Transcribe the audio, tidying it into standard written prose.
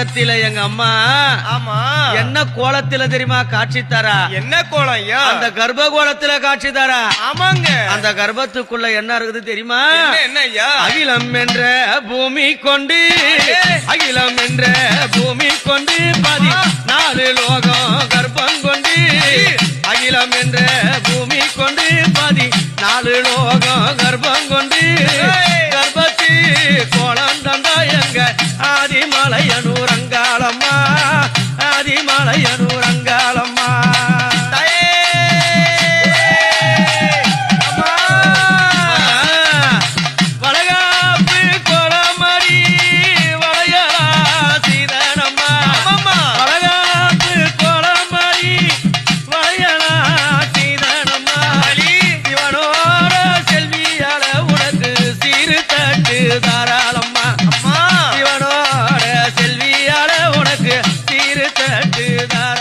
எங்க அம்மா ஆமா என்ன கோலத்தில தெரியுமா காட்சி தரா? என்ன கோலம் ஐயா? அந்த கர்ப்ப கோலத்தில காட்சி தரா. ஆமாங்க. அந்த கர்ப்பத்துக்குள்ள என்ன இருக்குது தெரியுமா? என்ன ஐயா? அகிலம் என்ற பூமி கொண்டு அகிலம் என்ற பூமி கொண்டு 14 லோகம் கர்ப்பம் கொண்டு அகிலம் என்ற பூமி கொண்டு 14 லோகம் கர்ப்பம் கொண்டு கர்ப்பத்தி கோலம் தந்தா எங்க ஆதிமலையனூர் அங்காளம்மா ஆதிமலையனூர் அங்காளம்மா வளகாப்பு கோலமடி வளையலா சீதனம்மா வளகாப்பு கோலமடி வளையலா சீதனம்மா இவனோட செல்வியால உனக்கு சீரு தட்டு தாராளம்மா இவனோட செல்வியால உனக்கு சீரு தட்டு தாரா